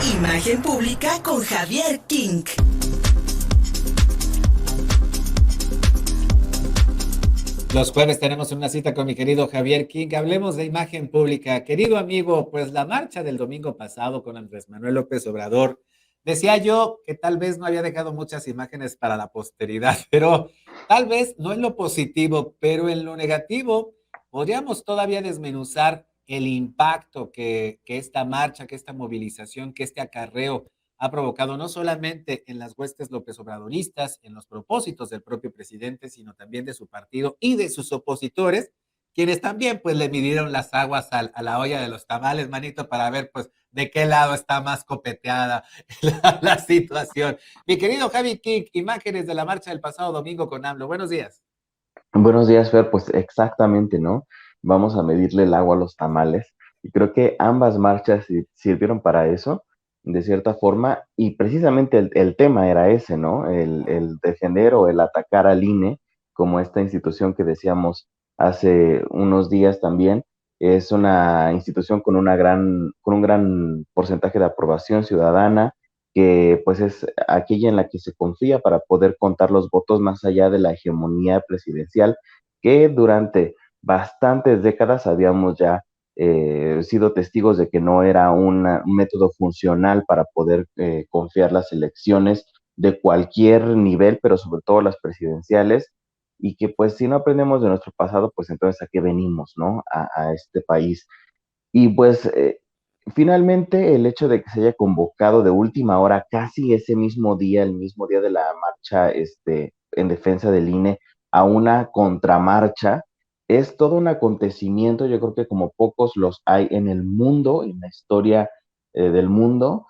Imagen pública con Javier King. Los jueves tenemos una cita con mi querido Javier King. Hablemos de imagen pública. Querido amigo, pues la marcha del domingo pasado con Andrés Manuel López Obrador, decía yo que tal vez no había dejado muchas imágenes para la posteridad, pero tal vez no en lo positivo, pero en lo negativo, podríamos todavía desmenuzar el impacto que esta marcha, que esta movilización, que este acarreo ha provocado no solamente en las huestes López Obradoristas, en los propósitos del propio presidente, sino también de su partido y de sus opositores, quienes también pues le midieron las aguas a la olla de los tamales, manito, para ver pues de qué lado está más copeteada la situación. Mi querido Javi King, imágenes de la marcha del pasado domingo con AMLO. Buenos días. Buenos días, Fer. Pues exactamente, ¿no? Vamos a medirle el agua a los tamales. Y creo que ambas marchas sirvieron para eso, de cierta forma, y precisamente el tema era ese, ¿no? El defender o el atacar al INE como esta institución que decíamos hace unos días también. Es una institución con un gran porcentaje de aprobación ciudadana, que pues es aquella en la que se confía para poder contar los votos más allá de la hegemonía presidencial, que durante bastantes décadas habíamos ya sido testigos de que no era un método funcional para poder confiar las elecciones de cualquier nivel, pero sobre todo las presidenciales, y que pues si no aprendemos de nuestro pasado, pues entonces a qué venimos, ¿no? A este país. Y pues finalmente el hecho de que se haya convocado de última hora, casi ese mismo día, el mismo día de la marcha en defensa del INE, a una contramarcha, es todo un acontecimiento, yo creo que como pocos los hay en el mundo, en la historia del mundo,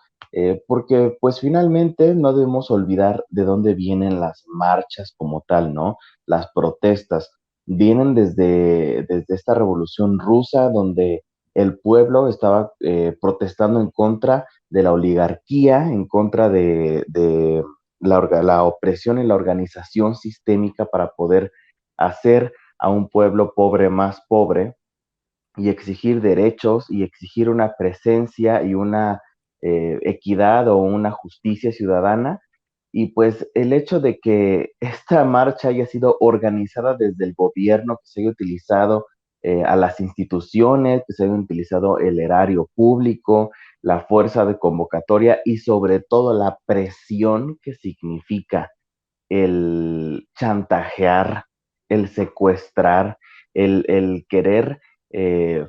porque pues finalmente no debemos olvidar de dónde vienen las marchas como tal, ¿no? Las protestas vienen desde esta revolución rusa donde el pueblo estaba protestando en contra de la oligarquía, en contra de la opresión y la organización sistémica para poder hacer a un pueblo pobre más pobre y exigir derechos y exigir una presencia y una equidad o una justicia ciudadana. Y pues el hecho de que esta marcha haya sido organizada desde el gobierno, que se haya utilizado a las instituciones, que se haya utilizado el erario público, la fuerza de convocatoria y sobre todo la presión que significa el chantajear, el secuestrar, el querer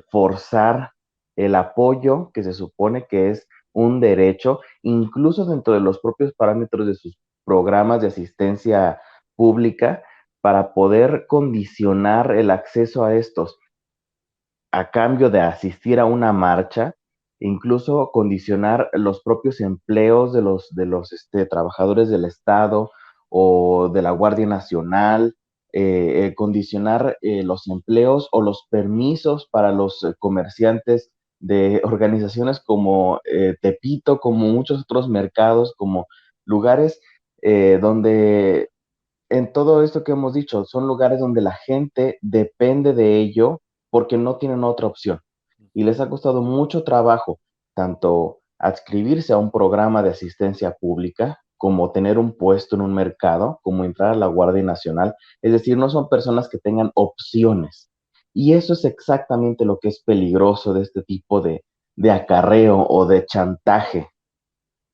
forzar el apoyo que se supone que es un derecho, incluso dentro de los propios parámetros de sus programas de asistencia pública, para poder condicionar el acceso a estos a cambio de asistir a una marcha, incluso condicionar los propios empleos de los trabajadores del Estado o de la Guardia Nacional, condicionar los empleos o los permisos para los comerciantes de organizaciones como Tepito, como muchos otros mercados, como lugares donde en todo esto que hemos dicho, son lugares donde la gente depende de ello porque no tienen otra opción. Y les ha costado mucho trabajo tanto adscribirse a un programa de asistencia pública, como tener un puesto en un mercado, como entrar a la Guardia Nacional. Es decir, no son personas que tengan opciones. Y eso es exactamente lo que es peligroso de este tipo de acarreo o de chantaje,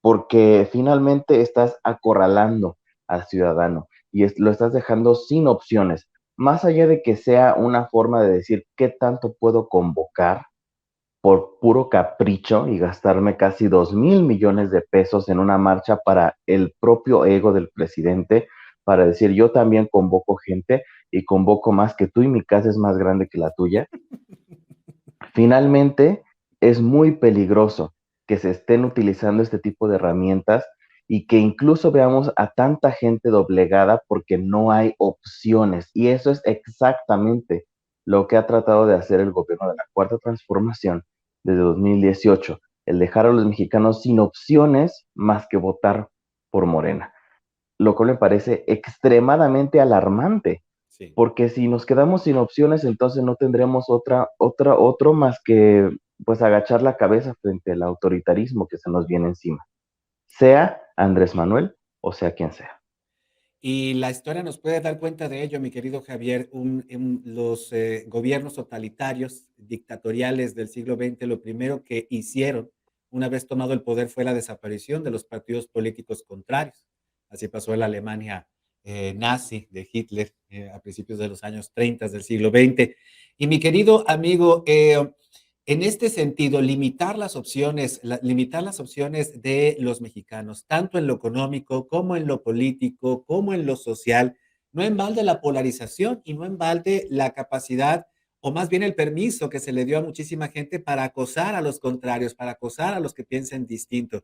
porque finalmente estás acorralando al ciudadano y lo estás dejando sin opciones. Más allá de que sea una forma de decir qué tanto puedo convocar por puro capricho y gastarme casi 2,000 millones de pesos en una marcha para el propio ego del presidente, para decir yo también convoco gente y convoco más que tú y mi casa es más grande que la tuya. Finalmente, es muy peligroso que se estén utilizando este tipo de herramientas y que incluso veamos a tanta gente doblegada porque no hay opciones. Y eso es exactamente lo que ha tratado de hacer el gobierno de la Cuarta Transformación desde 2018, el dejar a los mexicanos sin opciones más que votar por Morena, lo cual me parece extremadamente alarmante, Sí. porque si nos quedamos sin opciones, entonces no tendremos otro más que pues agachar la cabeza frente al autoritarismo que se nos viene encima, sea Andrés Manuel o sea quien sea. Y la historia nos puede dar cuenta de ello, mi querido Javier. Los gobiernos totalitarios, dictatoriales del siglo XX, lo primero que hicieron una vez tomado el poder fue la desaparición de los partidos políticos contrarios. Así pasó en la Alemania nazi de Hitler a principios de los años 30 del siglo XX. Y mi querido amigo, en este sentido, limitar las opciones de los mexicanos, tanto en lo económico como en lo político, como en lo social, no en balde la polarización y no en balde la capacidad, o más bien el permiso que se le dio a muchísima gente para acosar a los contrarios, para acosar a los que piensen distinto.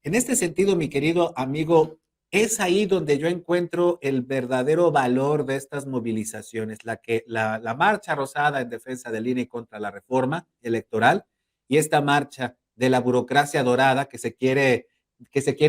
En este sentido, mi querido amigo, es ahí donde yo encuentro el verdadero valor de estas movilizaciones, la marcha rosada en defensa del INE y contra la reforma electoral y esta marcha de la burocracia dorada que se quiere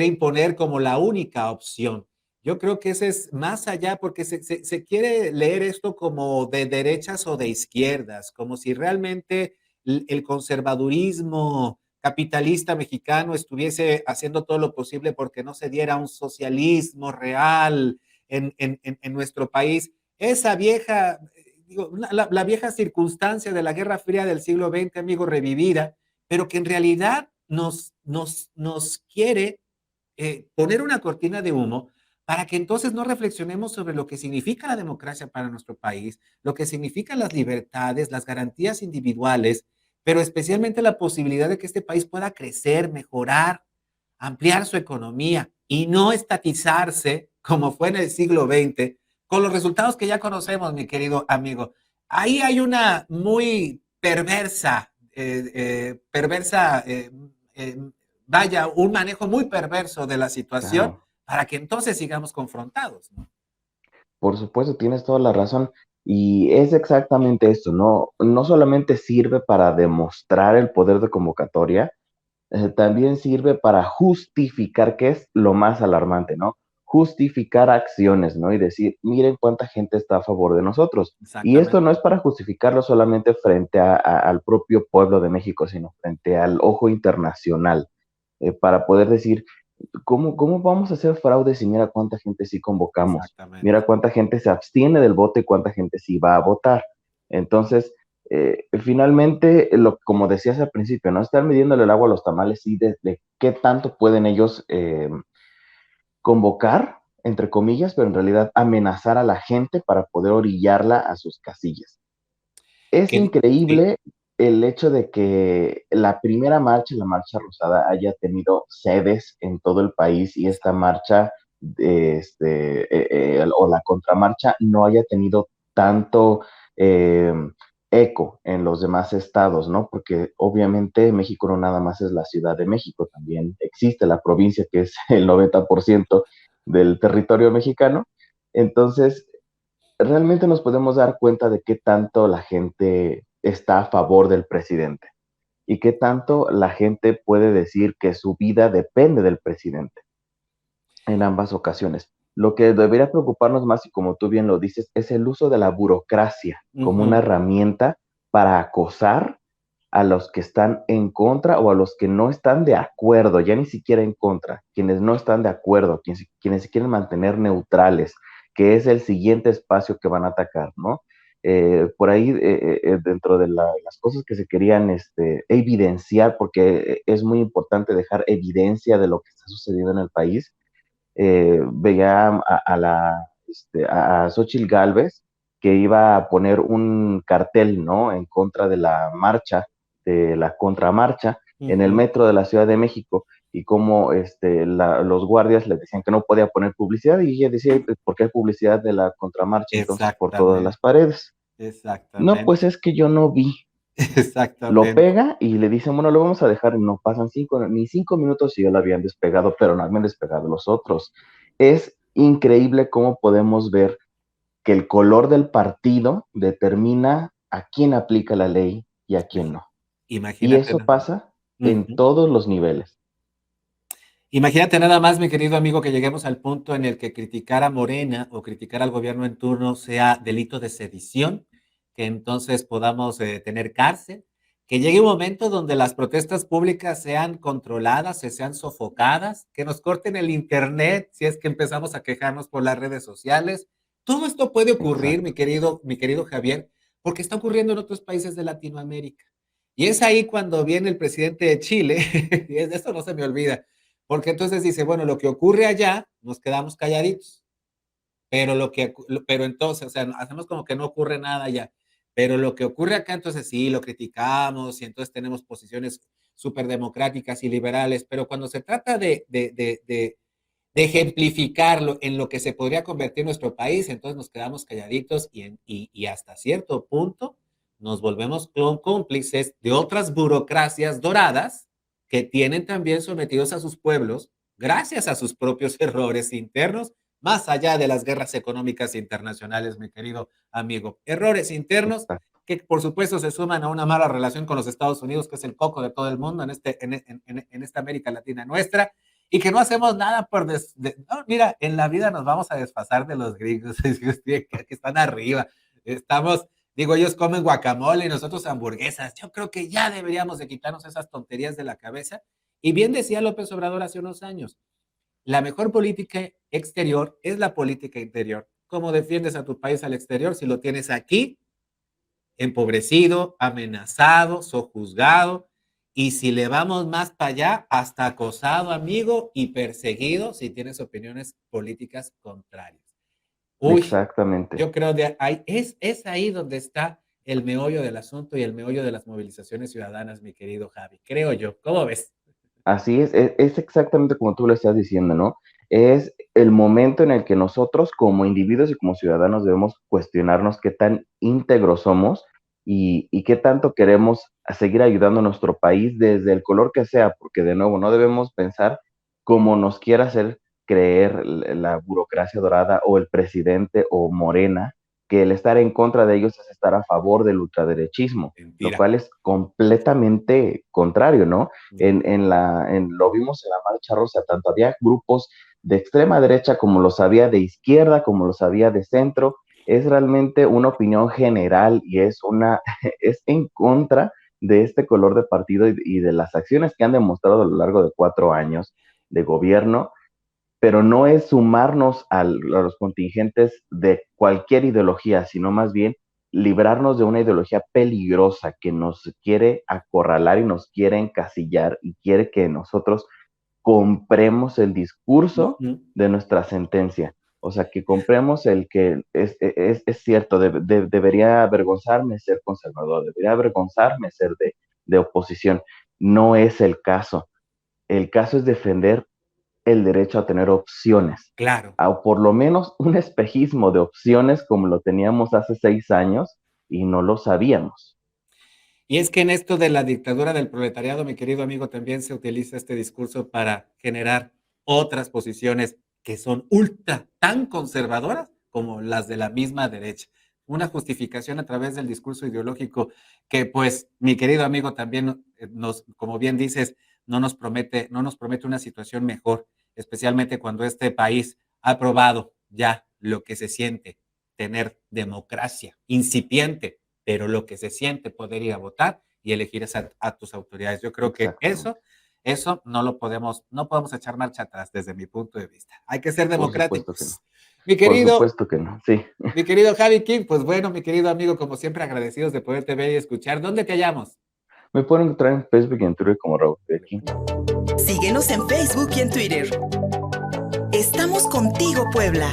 imponer como la única opción. Yo creo que ese es más allá porque se quiere leer esto como de derechas o de izquierdas, como si realmente el conservadurismo capitalista mexicano estuviese haciendo todo lo posible porque no se diera un socialismo real en nuestro país. Esa vieja, digo, la vieja circunstancia de la Guerra Fría del siglo XX, amigo, revivida, pero que en realidad nos quiere poner una cortina de humo para que entonces no reflexionemos sobre lo que significa la democracia para nuestro país, lo que significan las libertades, las garantías individuales, pero especialmente la posibilidad de que este país pueda crecer, mejorar, ampliar su economía y no estatizarse como fue en el siglo XX, con los resultados que ya conocemos, mi querido amigo. Ahí hay una muy vaya, un manejo muy perverso de la situación Claro. para que entonces sigamos confrontados, ¿no? Por supuesto, tienes toda la razón. Y es exactamente esto, ¿no? No solamente sirve para demostrar el poder de convocatoria, también sirve para justificar, que es lo más alarmante, ¿no? Justificar acciones, ¿no? Y decir, miren cuánta gente está a favor de nosotros. Y esto Exactamente. no es para justificarlo solamente frente al propio pueblo de México, sino frente al ojo internacional, para poder decir, ¿cómo vamos a hacer fraude si mira cuánta gente sí convocamos? Exactamente. Mira cuánta gente se abstiene del voto y cuánta gente sí va a votar. Entonces, finalmente, como decías al principio, no estar midiéndole el agua a los tamales y de qué tanto pueden ellos convocar, entre comillas, pero en realidad amenazar a la gente para poder orillarla a sus casillas. Es Sí, increíble el hecho de que la primera marcha, la Marcha Rosada, haya tenido sedes en todo el país y esta marcha, o la contramarcha, no haya tenido tanto eh, eco en los demás estados, ¿no? Porque obviamente México no nada más es la Ciudad de México, también existe la provincia que es el 90% del territorio mexicano. Entonces, realmente nos podemos dar cuenta de qué tanto la gente está a favor del presidente y qué tanto la gente puede decir que su vida depende del presidente en ambas ocasiones. Lo que debería preocuparnos más, y como tú bien lo dices, es el uso de la burocracia como una ujú, herramienta para acosar a los que están en contra o a los que no están de acuerdo, ya ni siquiera en contra, quienes no están de acuerdo, quienes se quieren mantener neutrales, que es el siguiente espacio que van a atacar, ¿no? Por ahí, dentro de las cosas que se querían evidenciar, porque es muy importante dejar evidencia de lo que está sucediendo en el país, veía a Xochitl Gálvez que iba a poner un cartel, ¿no? En contra de la marcha, de la contramarcha, en el ujú. metro de la Ciudad de México, y cómo los guardias le decían que no podía poner publicidad, y ella decía, ¿por qué hay publicidad de la contramarcha entonces por todas las Exactamente, paredes? No, pues exactamente, es que yo no vi. Lo exactamente. pega y le dicen, bueno, lo vamos a dejar y no pasan ni 5 minutos y ya lo habían despegado, pero no habían despegado los otros. Es increíble cómo podemos ver que el color del partido determina a quién aplica la ley y a quién no. Y Imagínate eso nada más. pasa en Ujú. todos los niveles. Imagínate nada más, mi querido amigo, que lleguemos al punto en el que criticar a Morena o criticar al gobierno en turno sea delito de sedición, que entonces podamos tener cárcel, que llegue un momento donde las protestas públicas sean controladas, sean sofocadas, que nos corten el internet si es que empezamos a quejarnos por las redes sociales. Todo esto puede ocurrir, Exacto. mi querido Javier, porque está ocurriendo en otros países de Latinoamérica. Y es ahí cuando viene el presidente de Chile, y eso no se me olvida, porque entonces dice, bueno, lo que ocurre allá, nos quedamos calladitos. Pero entonces, o sea, hacemos como que no ocurre nada allá. Pero lo que ocurre acá, entonces sí, lo criticamos y entonces tenemos posiciones súper democráticas y liberales, pero cuando se trata de ejemplificarlo en lo que se podría convertir nuestro país, entonces nos quedamos calladitos y hasta cierto punto nos volvemos cómplices de otras burocracias doradas que tienen también sometidos a sus pueblos gracias a sus propios errores internos, más allá de las guerras económicas internacionales, mi querido amigo. Errores internos Exacto. que por supuesto se suman a una mala relación con los Estados Unidos, que es el coco de todo el mundo en esta América Latina nuestra, y que no hacemos nada no, mira, en la vida nos vamos a desfasar de los gringos que están arriba. Digo, ellos comen guacamole y nosotros hamburguesas. Yo creo que ya deberíamos de quitarnos esas tonterías de la cabeza. Y bien decía López Obrador hace unos años, la mejor política exterior es la política interior. ¿Cómo defiendes a tu país al exterior si lo tienes aquí empobrecido, amenazado, sojuzgado, y si le vamos más para allá, hasta acosado, amigo, y perseguido si tienes opiniones políticas contrarias? Uy, Exactamente. yo creo que es ahí donde está el meollo del asunto y el meollo de las movilizaciones ciudadanas, mi querido Javi, creo yo. ¿Cómo ves? Así es exactamente como tú lo estás diciendo, ¿no? Es el momento en el que nosotros como individuos y como ciudadanos debemos cuestionarnos qué tan íntegros somos y qué tanto queremos seguir ayudando a nuestro país desde el color que sea, porque de nuevo no debemos pensar como nos quiera hacer creer la burocracia dorada o el presidente o Morena, que el estar en contra de ellos es estar a favor del ultraderechismo, lo Mentira. cual es completamente contrario, ¿no? Lo vimos en la Marcha Rosa, tanto había grupos de extrema derecha como los había de izquierda, como los había de centro, es realmente una opinión general y es en contra de este color de partido y de las acciones que han demostrado a lo largo de 4 años de gobierno, pero no es sumarnos a los contingentes de cualquier ideología, sino más bien librarnos de una ideología peligrosa que nos quiere acorralar y nos quiere encasillar y quiere que nosotros compremos el discurso Ujú. de nuestra sentencia. O sea, que compremos el que es cierto, debería avergonzarme ser conservador, debería avergonzarme ser de oposición. No es el caso. El caso es defender el derecho a tener opciones, Claro. o por lo menos un espejismo de opciones como lo teníamos hace 6 años y no lo sabíamos. Y es que en esto de la dictadura del proletariado, mi querido amigo, también se utiliza este discurso para generar otras posiciones que son ultra tan conservadoras como las de la misma derecha. Una justificación a través del discurso ideológico que, pues, mi querido amigo, también como bien dices, no nos promete una situación mejor, especialmente cuando este país ha probado ya lo que se siente tener democracia incipiente, pero lo que se siente poder ir a votar y elegir a tus autoridades. Yo creo que Exactamente. eso no podemos echar marcha atrás desde mi punto de vista. Hay que ser Por supuesto que no. democráticos. Mi Por querido, supuesto que no. Sí. mi querido Javi King, pues bueno, mi querido amigo, como siempre agradecidos de poderte ver y escuchar. ¿Dónde te hallamos? Me pueden encontrar en Facebook y en Twitter como Raúl Becky. Síguenos en Facebook y en Twitter. Estamos contigo, Puebla.